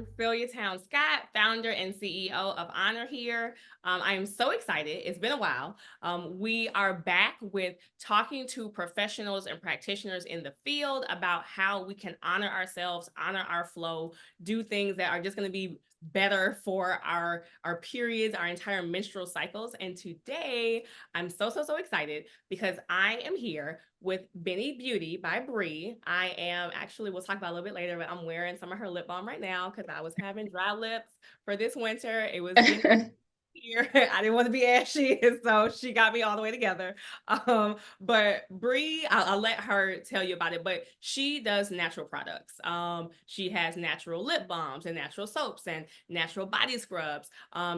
Cecelia Town Scott, founder and CEO of Honor here. I am so excited. It's been a while. We are back with talking to professionals and practitioners in the field about how we can honor ourselves, honor our flow, do things that are just going to be better for our periods, our entire menstrual cycles. And today I'm so excited because I am here with Bene Beauty by Bri. I am actually, we'll talk about a little bit later, but I'm wearing some of her lip balm right now because I was having dry lips for this winter. It was getting here. I didn't want to be ashy, so she got me all the way together. But Bri, I'll let her tell you about it. But she does natural products. She has natural lip balms and natural soaps and natural body scrubs.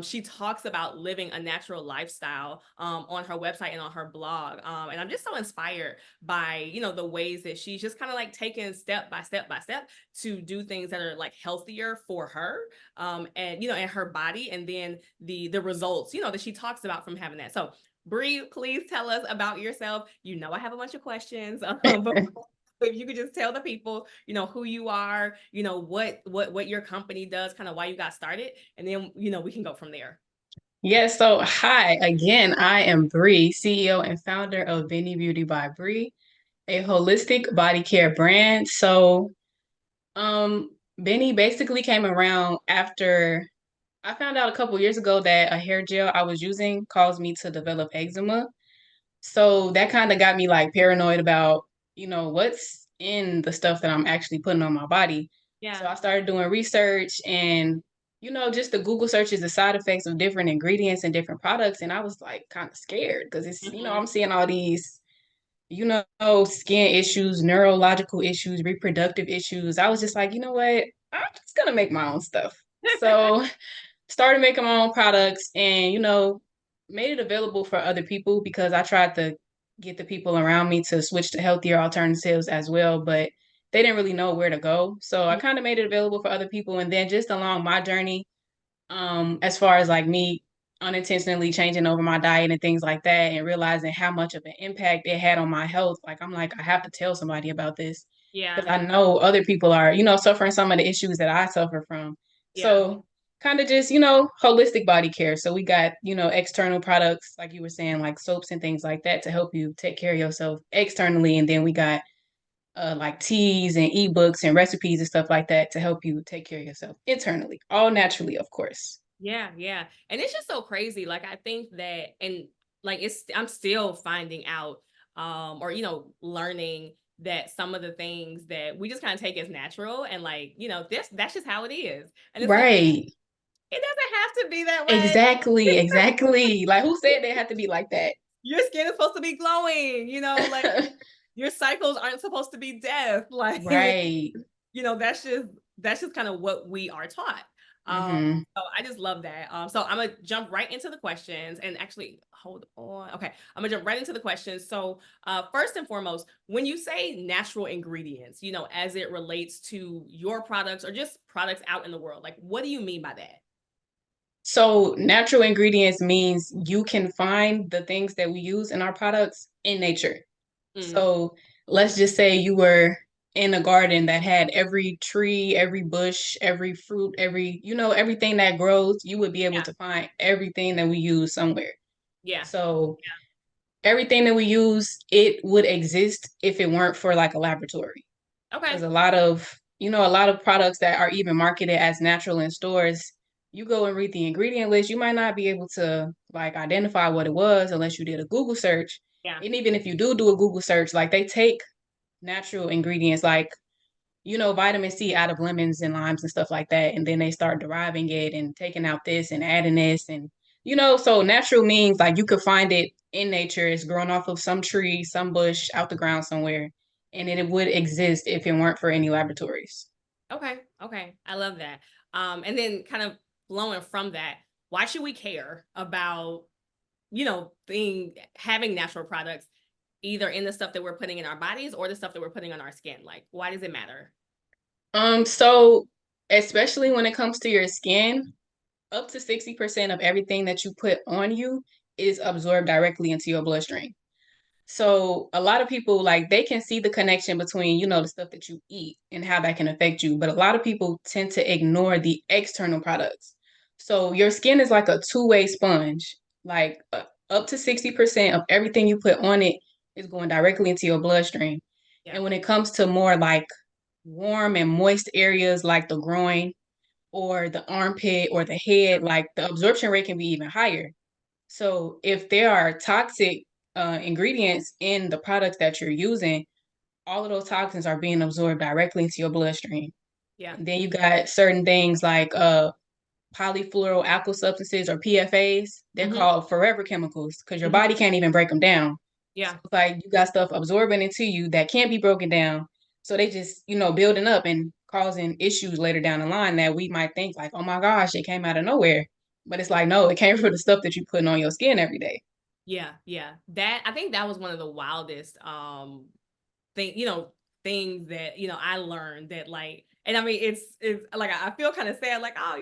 She talks about living a natural lifestyle on her website and on her blog. And I'm just so inspired by the ways that she's just kind of like taking step by step to do things that are like healthier for her and and her body, and then the results that she talks about from having that. So Bri, please tell us about yourself. I have a bunch of questions, but if you could just tell the people who you are, what your company does, kind of why you got started, and then we can go from there. Yes, so hi again. I am Bri, CEO and founder of Bene Beauty by Bri, a holistic body care brand. Bene basically came around after I found out a couple years ago that a hair gel I was using caused me to develop eczema. So that kind of got me like paranoid about, what's in the stuff that I'm actually putting on my body. So Yeah. I started doing research and, just the Google searches, the side effects of different ingredients and different products. And I was like kind of scared because Hmm. I'm seeing all these, skin issues, neurological issues, reproductive issues. I was just like, you know what? I'm just going to make my own stuff. So started making my own products and, made it available for other people because I tried to get the people around me to switch to healthier alternatives as well, but they didn't really know where to go. So I kind of made it available for other people. And then just along my journey, as far as like me unintentionally changing over my diet and things like that and realizing how much of an impact it had on my health, like I'm like, I have to tell somebody about this Yeah. because I know other people are, suffering some of the issues that I suffer from. Yeah. So kind of just, holistic body care. So we got, external products, like you were saying, like soaps and things like that to help you take care of yourself externally. And then we got like teas and ebooks and recipes and stuff like that to help you take care of yourself internally, all naturally, of course. Yeah. And it's just so crazy. Like I think that, and like I'm still finding out or learning that some of the things that we just kind of take as natural, and like, that's just how it is. And it's like Right. it doesn't have to be that way. Exactly. Exactly. Like who said they had to be like that? Your skin is supposed to be glowing, like your cycles aren't supposed to be death. Like Right. that's just kind of what we are taught. Um, Hmm. so I just love that. So I'm gonna jump right into the questions, and actually hold on. Okay, I'm gonna jump right into the questions. So first and foremost, when you say natural ingredients, as it relates to your products or just products out in the world, like what do you mean by that? So natural ingredients means you can find the things that we use in our products in nature. Mm, So let's just say you were in a garden that had every tree, every bush, every fruit, everything that grows, you would be able yeah, to find everything that we use somewhere. yeah, So everything that we use, it would exist if it weren't for like a laboratory. okay, Because a lot of products that are even marketed as natural in stores, you go and read the ingredient list, you might not be able to like identify what it was unless you did a Google search. yeah, And even if you do a Google search, like they take natural ingredients like, vitamin C out of lemons and limes and stuff like that. And then they start deriving it and taking out this and adding this. And, so natural means like you could find it in nature. It's grown off of some tree, some bush out the ground somewhere. And it would exist if it weren't for any laboratories. okay. I love that. And then kind of flowing from that, why should we care about being having natural products either in the stuff that we're putting in our bodies or the stuff that we're putting on our skin? Like, why does it matter? So especially when it comes to your skin, up to 60% of everything that you put on you is absorbed directly into your bloodstream. So a lot of people like they can see the connection between, the stuff that you eat and how that can affect you. But a lot of people tend to ignore the external products. So your skin is like a two-way sponge. Like up to 60% of everything you put on it is going directly into your bloodstream. Yeah. And when it comes to more like warm and moist areas like the groin or the armpit or the head, like the absorption rate can be even higher. So if there are toxic ingredients in the products that you're using, all of those toxins are being absorbed directly into your bloodstream. Yeah. And then you got certain things like polyfluoroalkyl substances or PFAs. They're Hmm. called forever chemicals because your Hmm. body can't even break them down. So Yeah. it's like you got stuff absorbing into you that can't be broken down. So they just, building up and causing issues later down the line that we might think like, oh my gosh, it came out of nowhere. But it's like, no, it came from the stuff that you're putting on your skin every day. Yeah. Yeah. That, I think that was one of the wildest thing, things that, I learned that like, and I mean, it's like, I feel kind of sad, like, oh,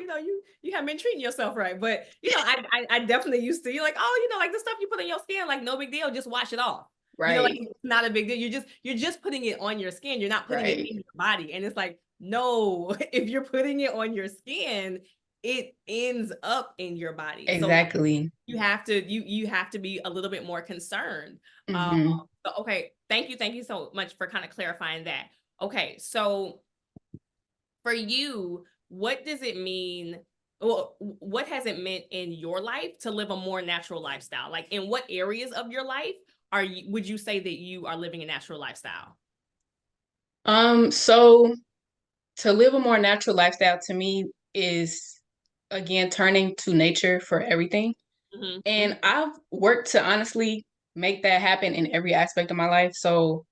you haven't been treating yourself right. But, I definitely used to, you're like, oh, like the stuff you put on your skin, like no big deal, just wash it off. Like Right, it's not a big deal. You're just putting it on your skin. You're not putting it right. in your body. And it's like, no, if you're putting it on your skin, it ends up in your body. So Exactly. you have to be a little bit more concerned. Um, Hmm. okay, thank you so much for kind of clarifying that. Okay, so for you, what does it mean? Well, what has it meant in your life to live a more natural lifestyle? Like, in what areas of your life would you say that you are living a natural lifestyle? So to live a more natural lifestyle to me is again turning to nature for everything. Hmm. And Hmm. I've worked to honestly make that happen in every aspect of my life. So,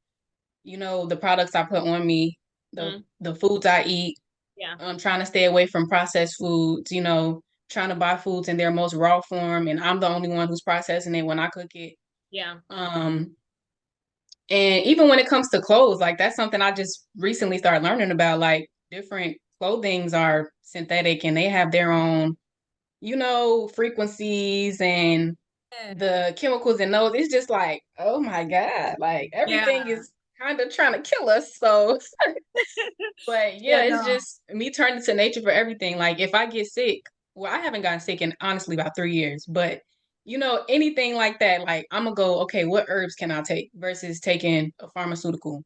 the products I put on me, the Hmm. the foods I eat, Yeah, I'm trying to stay away from processed foods, trying to buy foods in their most raw form and I'm the only one who's processing it when I cook it. yeah, Um And even when it comes to clothes, like that's something I just recently started learning about. Like different clothings are synthetic and they have their own, frequencies and the chemicals in those. It's just like, oh my God, like yeah, everything is kind of trying to kill us. So, but yeah, yeah. it's No, just me turning to nature for everything. Like if I get sick, well, I haven't gotten sick in honestly about 3 years, but anything like that, like I'm gonna go, okay, what herbs can I take versus taking a pharmaceutical?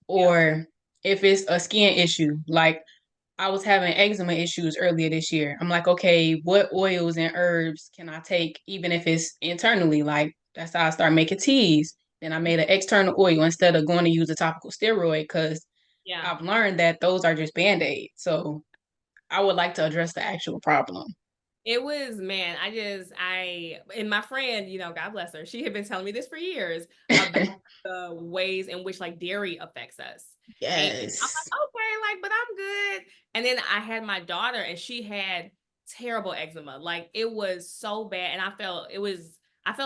yeah, Or if it's a skin issue, like I was having eczema issues earlier this year. I'm like, okay, what oils and herbs can I take, even if it's internally? Like that's how I started making teas. Then I made an external oil instead of going to use a topical steroid because yeah. I've learned that those are just band-aids. So I would like to address the actual problem. It was, man, and my friend, God bless her, she had been telling me this for years about the ways in which like dairy affects us. And I'm Yes. like, okay, like, but I'm good. And then I had my daughter and she had terrible eczema. Like it was so bad. And I felt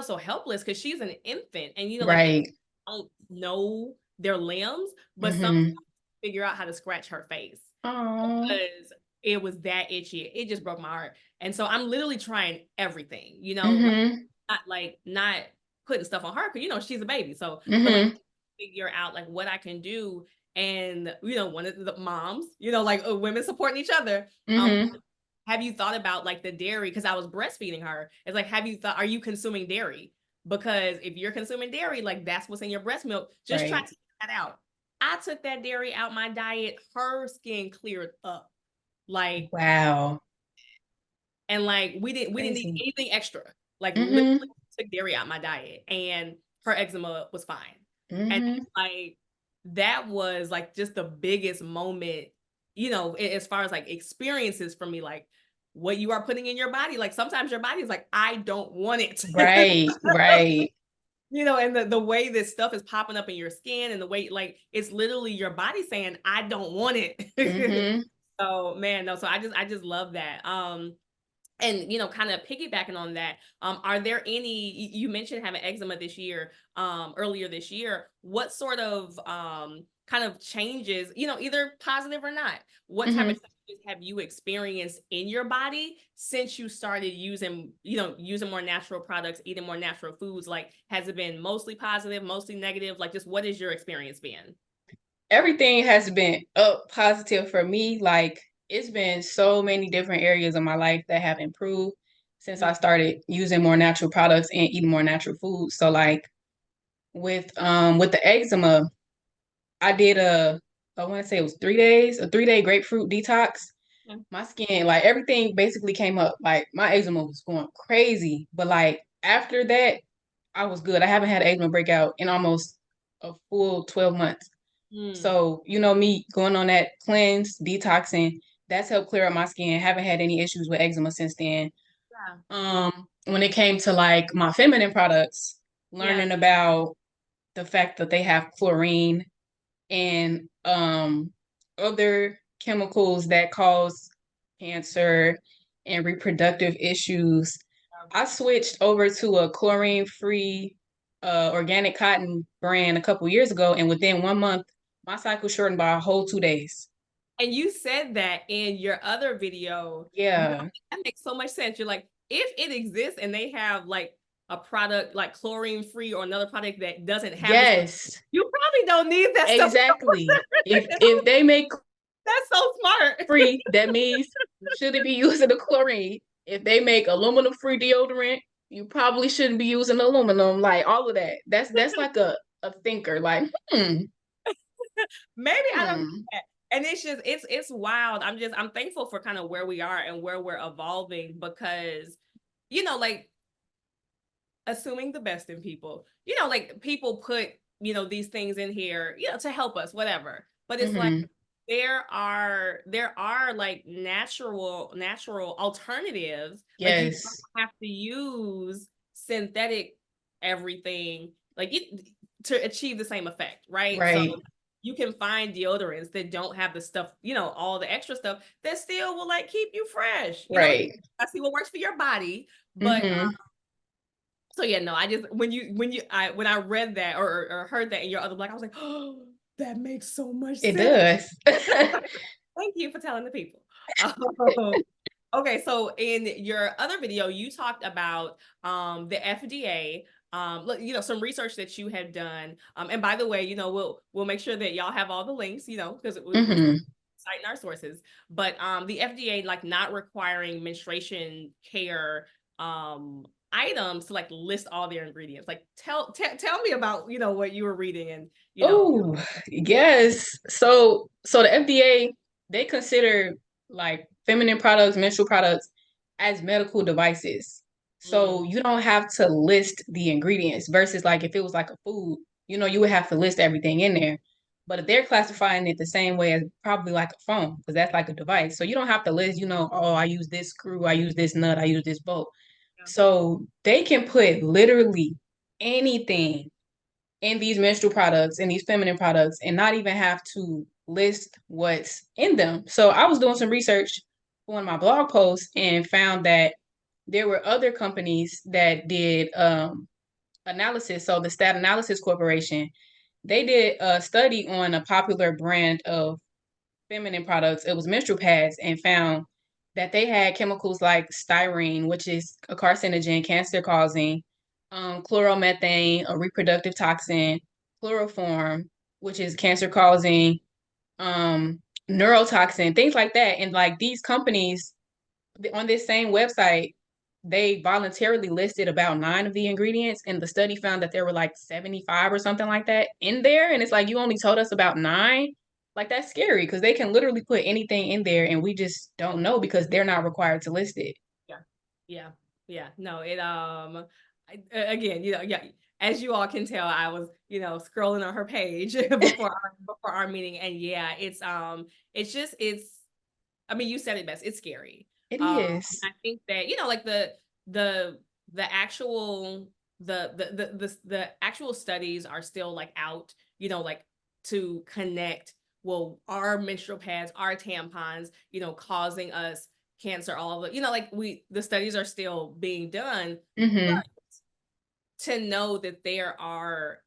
so helpless because she's an infant and like Right. don't know their limbs, but some Mm-hmm. figure out how to scratch her face Oh. because it was that itchy. It just broke my heart. And so I'm literally trying everything, Mm-hmm. not putting stuff on her because she's a baby. So, but like Mm-hmm. figure out like what I can do. And one of the moms, like women supporting each other. Mm-hmm. Have you thought about like the dairy? Because I was breastfeeding her. It's like, are you consuming dairy? Because if you're consuming dairy, like that's what's in your breast milk. Just try to Right. take that out. I took that dairy out my diet. Her skin cleared up. Like, Wow. and like we didn't need Crazy. anything extra. Like Mm-hmm. literally took dairy out my diet and her eczema was fine. And Mm-hmm. like that was like just the biggest moment, as far as like experiences for me, like what you are putting in your body. Like sometimes your body is like, I don't want it. Right. Right. And the way this stuff is popping up in your skin and the way like it's literally your body saying, I don't want it. Mm-hmm. So man, no, so I just love that. And kind of piggybacking on that, are there any, you mentioned having eczema this year, earlier this year, what sort of kind of changes, either positive or not, what type of Mm-hmm. changes have you experienced in your body since you started using, using more natural products, eating more natural foods? Like, has it been mostly positive, mostly negative? Like, just what has your experience been? Everything has been up positive for me. Like it's been so many different areas of my life that have improved since I started using more natural products and eating more natural foods. So like with the eczema, I did I want to say it was 3 days, a 3 day grapefruit detox. Mhm. My skin, like everything basically came up. Like my eczema was going crazy. But like after that, I was good. I haven't had eczema breakout in almost a full 12 months. Mm. So, you know, me going on that cleanse, detoxing, that's helped clear up my skin. Haven't had any issues with eczema since then. Yeah. When it came to like my feminine products, Yes. learning about the fact that they have chlorine and other chemicals that cause cancer and reproductive issues, I switched over to a chlorine free organic cotton brand a couple years ago, and within 1 month my cycle shortened by a whole 2 days. And you said that in your other video. Yeah. That makes so much sense. You're like, if it exists and they have like a product like chlorine free or another product that doesn't have the stuff, Yes, you probably don't need that stuff. exactly. If they make That's so smart. free, that means you shouldn't be using the chlorine. If they make aluminum free deodorant, you probably shouldn't be using aluminum. Like all of that. That's like a thinker. Like, Maybe I don't hmm, know that. And it's just it's wild. I'm thankful for kind of where we are and where we're evolving because like assuming the best in people. Like people put, these things in here, to help us, whatever. But it's like hmm, there are like natural alternatives. Like you don't yes, have to use synthetic everything like to achieve the same effect, right? So right, you can find deodorants that don't have the stuff, all the extra stuff that still will like keep you fresh. right. I see what works for your body, but Hmm. so yeah, no, I just when I read that or heard that in your other blog, I was like, oh, that makes so much It sense. does. Thank you for telling the people. Okay, so in your other video, you talked about the FDA, look, some research that you have done. And by the way, we'll make sure that y'all have all the links, because we're Hmm. citing our sources. But the FDA like not requiring menstruation care items to like list all their ingredients. Like tell me about what you were reading and Oh, yes. So the FDA, they consider like feminine products, menstrual products as medical devices. mm, So you don't have to list the ingredients versus like if it was like a food, you would have to list everything in there. But if they're classifying it the same way as probably like a phone, because that's like a device. So you don't have to list, oh, I use this screw, I use this nut, I use this bolt. yeah, So they can put literally anything in these menstrual products and these feminine products and not even have to list what's in them. So I was doing some research on my blog post and found that there were other companies that did analysis. So the Stat Analysis Corporation, they did a study on a popular brand of feminine products. It was menstrual pads and found that they had chemicals like styrene, which is a carcinogen, cancer causing, chloromethane, a reproductive toxin, chloroform, which is cancer causing, um, neurotoxin, things like that. And like these companies on this same website, they voluntarily listed about 9 of the ingredients, and the study found that there were like 75 or something like that in there. And it's like, you only told us about 9. Like, that's scary because they can literally put anything in there and we just don't know because they're not required to list it. yeah, yeah, yeah. No, again, yeah. As you all can tell, I was scrolling on her page before our meeting, and yeah, it's just it's. I mean, you said it best. It's scary. It Um, is. I think that like the the actual the actual studies are still like out. Like to connect. Well, our menstrual pads, our tampons, causing us cancer, all of it. Like the studies are still being done, Mm-hmm. but to know that there are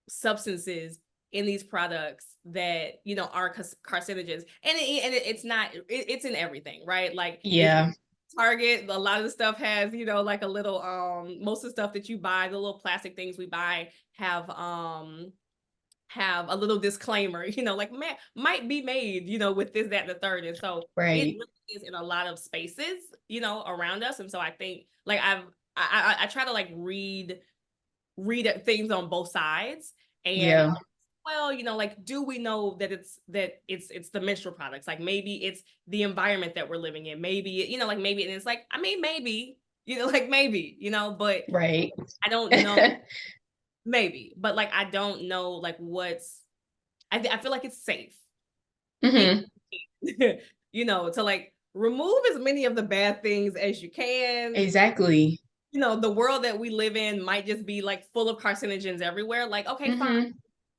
substances in these products that, you know, are carcinogens. It's not, it's in everything, right? Like if you Yeah. Target, a lot of the stuff has, you know, like a little most of the stuff that you buy, the little plastic things we buy have a little disclaimer, you know, like might be made, you know, with this, that, and the third. And so it Right. really is in a lot of spaces, you know, around us. And so I think like I try to like read things on both sides. And Yeah. well, you know, like, do we know that it's the menstrual products? Like maybe it's the environment that we're living in. Maybe, you know, like maybe, and it's like, I mean, maybe, you know, like maybe, you know, but Right. I don't know, maybe, but like I don't know like what's I feel like it's safe. It, Hmm. you know, to like remove as many of the bad things as you can. Exactly. You know, the world that we live in might just be like full of carcinogens everywhere. Like, okay, fine. Hmm.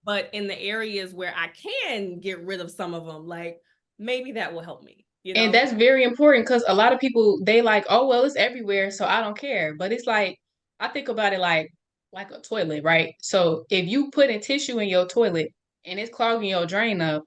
But in the areas where I can get rid of some of them, like maybe that will help me, you And know? that's very important because a lot of people they like, oh well, it's everywhere, so I don't care. But it's like I think about it like a toilet, right? So if you put in tissue in your toilet and it's clogging your drain up,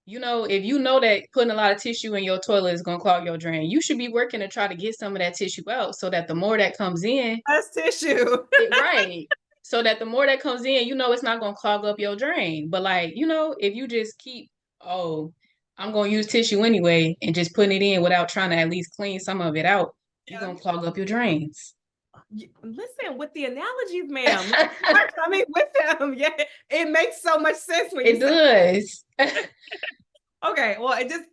you know, if you know that putting a lot of tissue in your toilet is gonna clog your drain, you should be working to try to get some of that tissue out so that the more that comes in, Less tissue. it right. So that the more that comes in, you know it's not gonna clog up your drain. But like, you know, if you just keep, oh, I'm gonna use tissue anyway and just putting it in without trying to at least clean some of it out, you're Yeah. gonna clog up your drains. Listen, with the analogies, ma'am, you are coming with them. Yeah, it makes so much sense when you It say, does. okay, well, it just,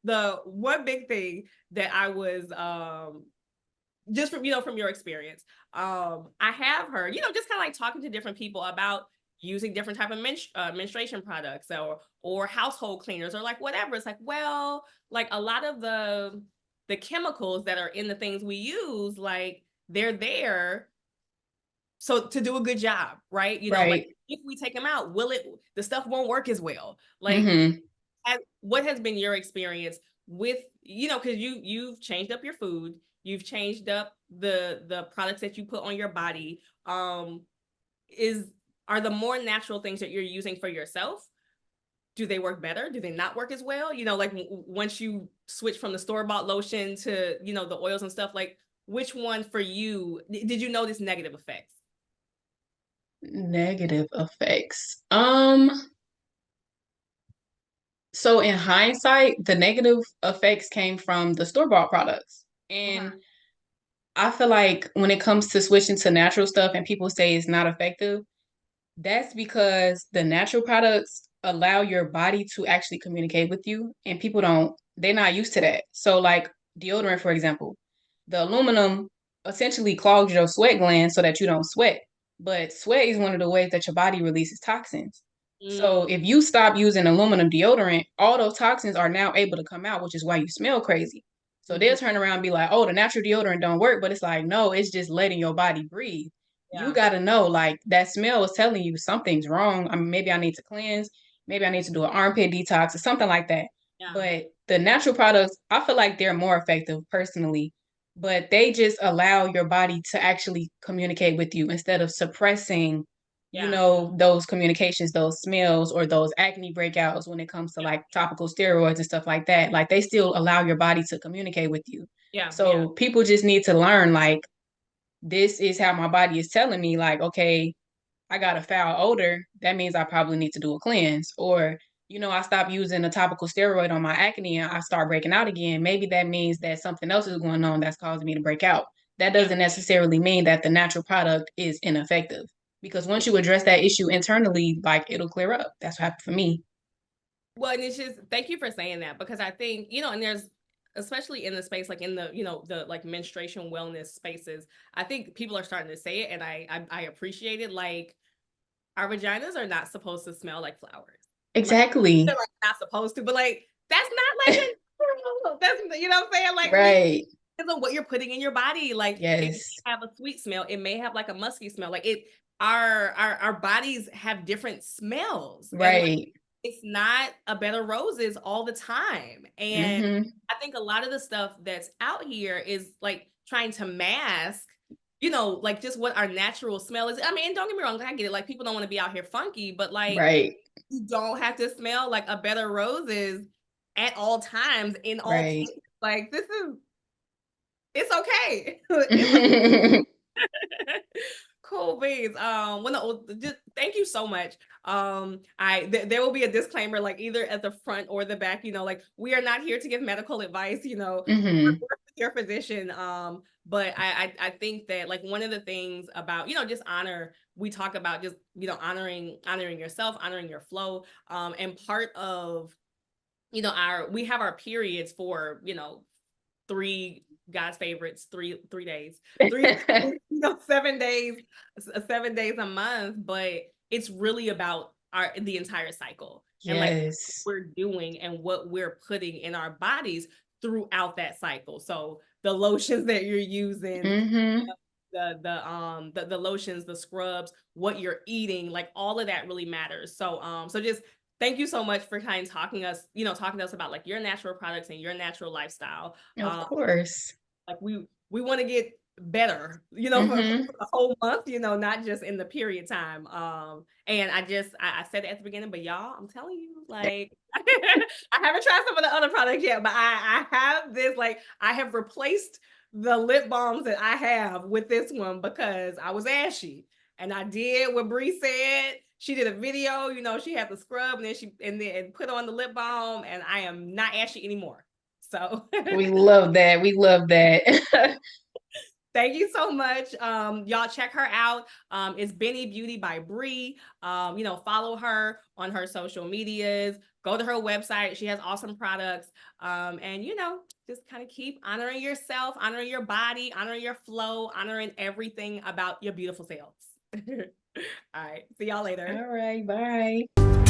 the one big thing that I was, just from, you know, from your experience, I have heard, you know, just kind of like talking to different people about using different type of menstruation products or household cleaners or like whatever. It's like, well, like a lot of the chemicals that are in the things we use, like they're there so to do a good job, right? You know, like Right. if we take them out, will it, the stuff won't work as well. Like Hmm. what has been your experience with, you know, because you've changed up your food, you've changed up the products that you put on your body. Is Are the more natural things that you're using for yourself, do they work better, do they not work as well? You know, like once you switch from the store-bought lotion to, you know, the oils and stuff, like which one for you did you notice negative effects? Negative effects. So in hindsight, the negative effects came from the store-bought products. Okay. And I feel like when it comes to switching to natural stuff and people say it's not effective, that's because the natural products allow your body to actually communicate with you, and people don't, they're not used to that. So, like deodorant, for example, the aluminum essentially clogs your sweat glands so that you don't sweat. But sweat is one of the ways that your body releases toxins. So, Mm, if you stop using aluminum deodorant, all those toxins are now able to come out, which is why you smell crazy. So, they'll mhm. turn around and be like, oh, the natural deodorant don't work. But it's like, no, it's just letting your body breathe. You Yeah, got to know, like, that smell is telling you something's wrong. I mean, maybe I need to cleanse. Maybe I need to do an armpit detox or something like that. yeah, But the natural products, I feel like they're more effective personally, but they just allow your body to actually communicate with you instead of suppressing, you yeah, know, those communications, those smells, or those acne breakouts when it comes to like topical steroids and stuff like that. Like they still allow your body to communicate with you. yeah, yeah, So people just need to learn, like, this is how my body is telling me, like, okay, I got a foul odor. That means I probably need to do a cleanse. Or, you know, I stop using a topical steroid on my acne and I start breaking out again. Maybe that means that something else is going on that's causing me to break out. That yeah. doesn't necessarily mean that the natural product is ineffective. Because once you address that issue internally, like it'll clear up. That's what happened for me. Well, and it's just, thank you for saying that, because I think, you know, and there's, especially in the space like in the, you know, the like menstruation wellness spaces, I think people are starting to say it, and I appreciate it. Like our vaginas are not supposed to smell like flowers. Like they're Exactly. like not supposed to, but like that's not like a, that's, you know what I'm saying? Like we, Right. depends on what you're putting in your body. Like it may Yes. have a sweet smell, it may have like a musky smell. Like it, our bodies have different smells, and like Right. it's not a bed of roses all the time. And Mm-hmm. I think a lot of the stuff that's out here is like trying to mask, you know, like just what our natural smell is. I mean, don't get me wrong, I get it. Like people don't want to be out here funky, but like Right. you don't have to smell like a bed of roses at all times in all Right. cases. Like this is it's okay. It's okay. Cool beans. Well, no, just thank you so much. There will be a disclaimer, like either at the front or the back. You know, like we are not here to give medical advice. You know, Mhm. work with your physician. But I think that like one of the things about just honor. We talk about just honoring yourself, honoring your flow. And part of our we have our periods for 3 God's favorites, 3 days, 7 days, 7 days a month, but it's really about the entire cycle and like Yes. what we're doing and what we're putting in our bodies throughout that cycle. So the lotions that you're using, Mhm. the lotions, the scrubs, what you're eating, like all of that really matters. So just thank you so much for kind of talking to us about like your natural products and your natural lifestyle. Of course. Like we want to get better, for Mhm. the whole month, not just in the period time. And I said it at the beginning, but y'all, I'm telling you, like I haven't tried some of the other products yet, but I have this, like I have replaced the lip balms that I have with this one because I was ashy. And I did what Bri said. She did a video, she had the scrub and then put on the lip balm, and I am not ashy anymore. So We love that. We love that. thank you so much. Y'all check her out. It's Bene Beauty by Bri. Follow her on her social medias. Go to her website. She has awesome products. And just kind of keep honoring yourself, honoring your body, honoring your flow, honoring everything about your beautiful selves. All right. See y'all later. All right. Bye.